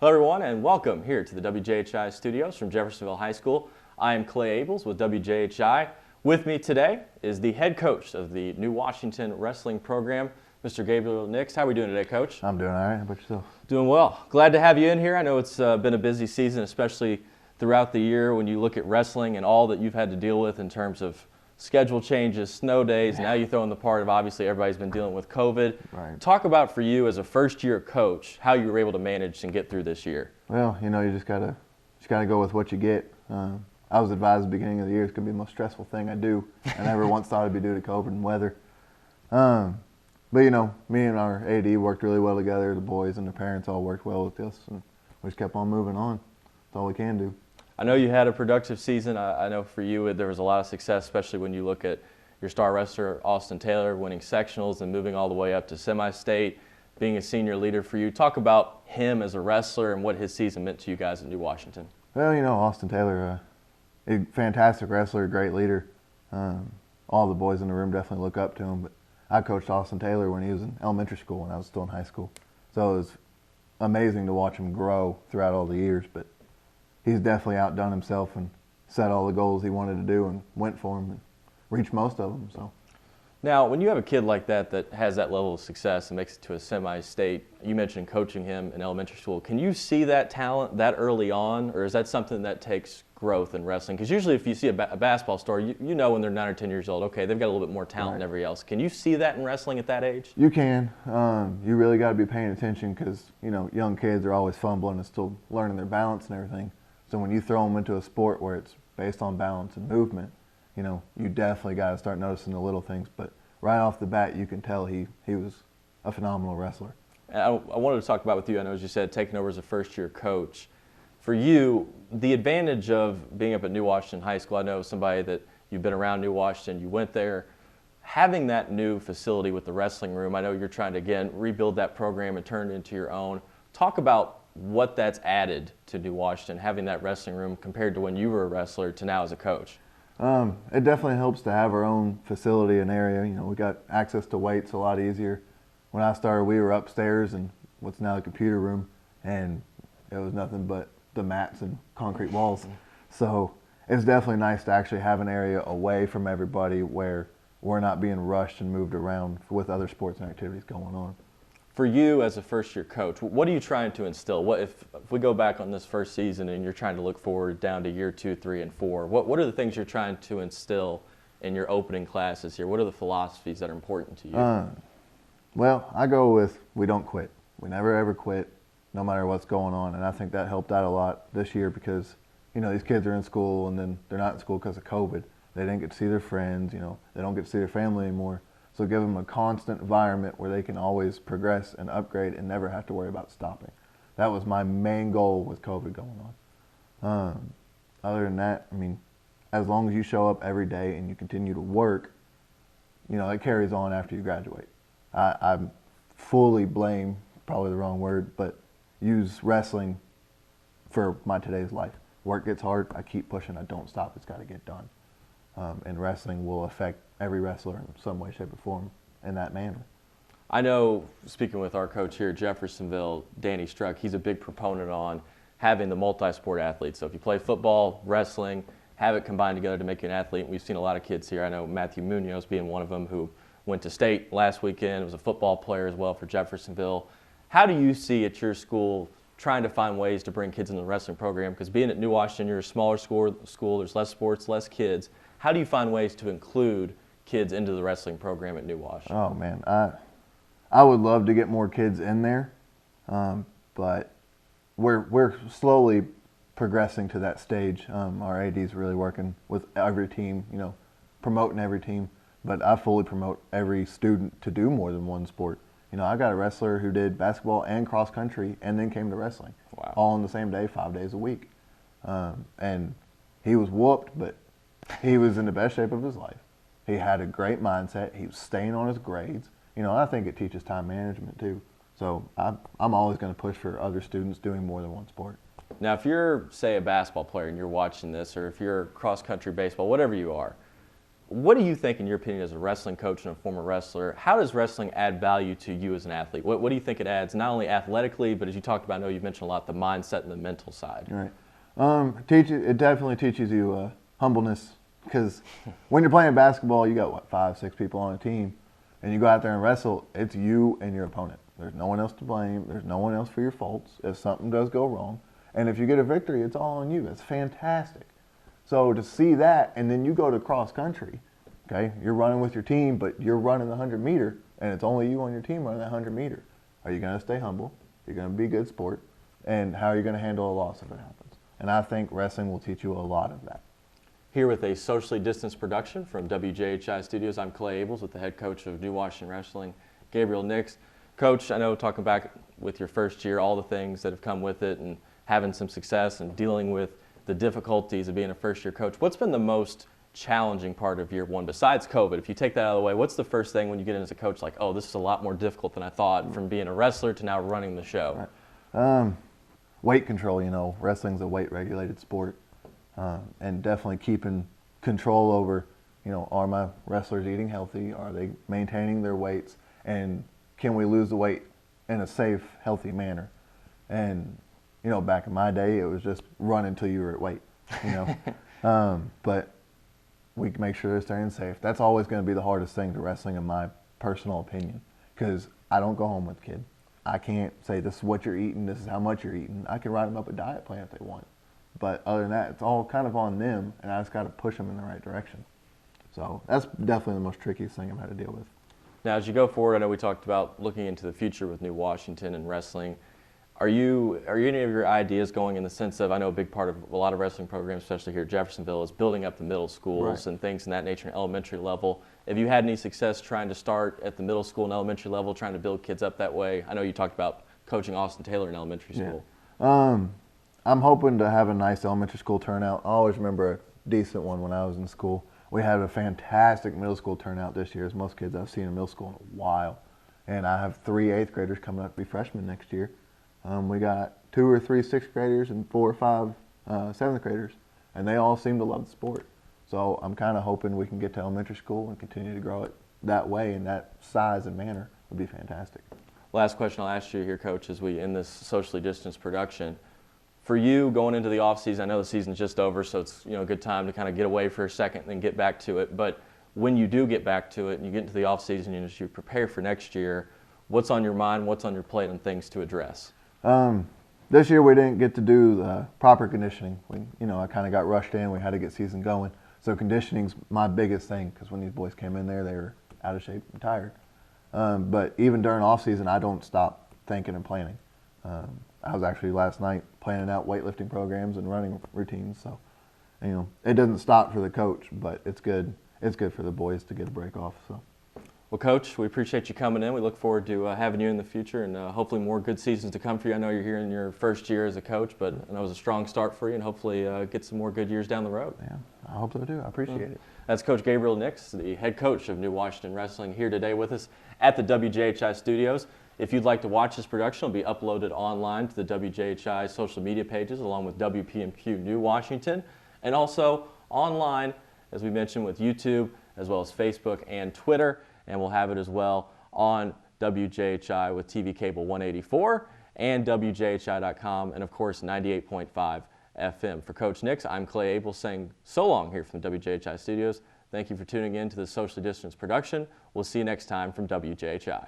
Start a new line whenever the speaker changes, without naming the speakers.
Hello everyone and welcome here to the WJHI studios from Jeffersonville High School. I am Clay Abels with WJHI. With me today is the head coach of the New Washington Wrestling Program, Mr. Gabriel. How are we doing today, Coach?
I'm doing all right. How about yourself?
Doing well. Glad to have you in here. I know it's been a busy season, especially throughout the year when you look at wrestling and all that you've had to deal with in terms of schedule changes, snow days. Now you throw in the part of obviously everybody's been dealing with COVID.
Right.
Talk about for you as a first-year coach how you were able to manage and get through this year.
Well, you just gotta go with what you get. I was advised at the beginning of the year it's gonna be the most stressful thing I do. I never once thought it'd be due to COVID and weather. But me and our AD worked really well together. The boys and the parents all worked well with us, and we just kept on moving on. That's all we can do.
I know you had a productive season. I know for you there was a lot of success, especially when you look at your star wrestler, Austin Taylor, winning sectionals and moving all the way up to semi-state, being a senior leader for you. Talk about him as a wrestler and what his season meant to you guys in New Washington.
Well, Austin Taylor, a fantastic wrestler, great leader. All the boys in the room definitely look up to him. But I coached Austin Taylor when he was in elementary school when I was still in high school. So it was amazing to watch him grow throughout all the years. But he's definitely outdone himself and set all the goals he wanted to do and went for them and reached most of them. So.
Now, when you have a kid like that has that level of success and makes it to a semi-state, you mentioned coaching him in elementary school. Can you see that talent that early on, or is that something that takes growth in wrestling? Because usually if you see a basketball star, you know when they're 9 or 10 years old, okay, they've got a little bit more talent than everybody else. Can you see that in wrestling at that age?
You can. You really got to be paying attention because, young kids are always fumbling and still learning their balance and everything. So when you throw them into a sport where it's based on balance and movement, you definitely got to start noticing the little things. But right off the bat, you can tell he was a phenomenal wrestler.
And I wanted to talk about with you, I know as you said, taking over as a first-year coach. For you, the advantage of being up at New Washington High School, I know somebody that you've been around New Washington, you went there, having that new facility with the wrestling room, I know you're trying to, again, rebuild that program and turn it into your own. Talk about what that's added to New Washington, having that wrestling room compared to when you were a wrestler to now as a coach.
It definitely helps to have our own facility and area. We got access to weights a lot easier. When I started, we were upstairs in what's now the computer room, and it was nothing but the mats and concrete walls. So it's definitely nice to actually have an area away from everybody where we're not being rushed and moved around with other sports and activities going on.
For you as a first-year coach, what are you trying to instill? What if we go back on this first season and you're trying to look forward down to year 2, 3, and 4, what are the things you're trying to instill in your opening classes here? What are the philosophies that are important to you?
Well, I go with we don't quit. We never ever quit, no matter what's going on. And I think that helped out a lot this year because, these kids are in school and then they're not in school because of COVID. They didn't get to see their friends, they don't get to see their family anymore. So give them a constant environment where they can always progress and upgrade and never have to worry about stopping. That was my main goal with COVID going on. Other than that, as long as you show up every day and you continue to work, it carries on after you graduate. I fully blame, probably the wrong word, but use wrestling for my today's life. Work gets hard, I keep pushing, I don't stop, it's got to get done. And wrestling will affect every wrestler in some way, shape, or form in that manner.
I know, speaking with our coach here at Jeffersonville, Danny Struck, he's a big proponent on having the multi-sport athlete. So if you play football, wrestling, have it combined together to make you an athlete. We've seen a lot of kids here. I know Matthew Munoz being one of them who went to state last weekend, was a football player as well for Jeffersonville. How do you see at your school trying to find ways to bring kids in the wrestling program? Because being at New Washington, you're a smaller school, there's less sports, less kids. How do you find ways to include kids into the wrestling program at New Washington?
Oh, man. I would love to get more kids in there, but we're slowly progressing to that stage. Our AD's really working with every team, promoting every team. But I fully promote every student to do more than one sport. I got a wrestler who did basketball and cross country and then came to wrestling.
Wow.
All on the same day, 5 days a week. And he was whooped, but he was in the best shape of his life. He had a great mindset. He was staying on his grades. I think it teaches time management too. So I'm always going to push for other students doing more than one sport.
Now, if you're, say, a basketball player and you're watching this, or if you're cross-country baseball, whatever you are, What do you think, in your opinion, as a wrestling coach and a former wrestler, how does wrestling add value to you as an athlete? What do you think it adds, not only athletically, but as you talked about, I know you've mentioned a lot, the mindset and the mental side.
Right. It definitely teaches you humbleness, because when you're playing basketball, you got, what, 5, 6 people on a team, and you go out there and wrestle, it's you and your opponent. There's no one else to blame. There's no one else for your faults if something does go wrong. And if you get a victory, it's all on you. That's fantastic. So to see that, and then you go to cross country, okay, you're running with your team, but you're running the 100-meter, and it's only you on your team running that 100-meter. Are you going to stay humble? You're going to be a good sport. And how are you going to handle a loss if it happens? And I think wrestling will teach you a lot of that.
Here with a socially distanced production from WJHI Studios, I'm Clay Ables with the head coach of New Washington Wrestling, Gabriel Nix. Coach, I know, talking back with your first year, all the things that have come with it and having some success and dealing with the difficulties of being a first-year coach, what's been the most challenging part of year one besides COVID? If you take that out of the way, what's the first thing when you get in as a coach, like, oh, this is a lot more difficult than I thought, from being a wrestler to now running the show?
Right. Weight control, wrestling's a weight-regulated sport, and definitely keeping control over, are my wrestlers eating healthy? Are they maintaining their weights? And can we lose the weight in a safe, healthy manner? And, back in my day, it was just run until you were at weight, but we can make sure they're staying safe. That's always going to be the hardest thing to wrestling, in my personal opinion, because I don't go home with a kid. I can't say this is what you're eating, this is how much you're eating. I can write them up a diet plan if they want. But other than that, it's all kind of on them, and I just got to push them in the right direction. So that's definitely the most trickiest thing I've had to deal with.
Now, as you go forward, I know we talked about looking into the future with New Washington and wrestling. Are any of your ideas going in the sense of, I know a big part of a lot of wrestling programs, especially here at Jeffersonville, is building up the middle schools, right, and things in that nature in elementary level. Have you had any success trying to start at the middle school and elementary level, trying to build kids up that way? I know you talked about coaching Austin Taylor in elementary school.
Yeah. I'm hoping to have a nice elementary school turnout. I always remember a decent one when I was in school. We had a fantastic middle school turnout this year, as most kids I've seen in middle school in a while. And I have 3 8th graders coming up to be freshmen next year. We got 2 or 3 6th graders and 4 or 5 7th graders, and they all seem to love the sport. So I'm kind of hoping we can get to elementary school and continue to grow it that way, in that size and manner would be fantastic.
Last question I'll ask you here, Coach, as we end this socially distanced production. For you, going into the off season, I know the season's just over, so it's a good time to kind of get away for a second and then get back to it. But when you do get back to it and you get into the off season and you prepare for next year, what's on your mind, what's on your plate, and things to address?
This year we didn't get to do the proper conditioning. I kind of got rushed in. We had to get season going. So conditioning's my biggest thing, because when these boys came in there, they were out of shape and tired. But even during off season, I don't stop thinking and planning. I was actually last night planning out weightlifting programs and running routines. So, it doesn't stop for the coach, but it's good. It's good for the boys to get a break off. So.
Well, Coach, we appreciate you coming in. We look forward to having you in the future, and hopefully more good seasons to come for you. I know you're here in your first year as a coach, but I know it was a strong start for you, and hopefully get some more good years down the road.
Yeah, I hope so too. I appreciate it.
That's Coach Gabriel Nix, the head coach of New Washington Wrestling, here today with us at the WJHI Studios. If you'd like to watch this production, it'll be uploaded online to the WJHI social media pages, along with WPMQ New Washington, and also online, as we mentioned, with YouTube, as well as Facebook and Twitter. And we'll have it as well on WJHI with TV Cable 184 and WJHI.com, and of course 98.5 FM. For Coach Nix, I'm Clay Ables saying so long here from the WJHI Studios. Thank you for tuning in to the Socially Distanced production. We'll see you next time from WJHI.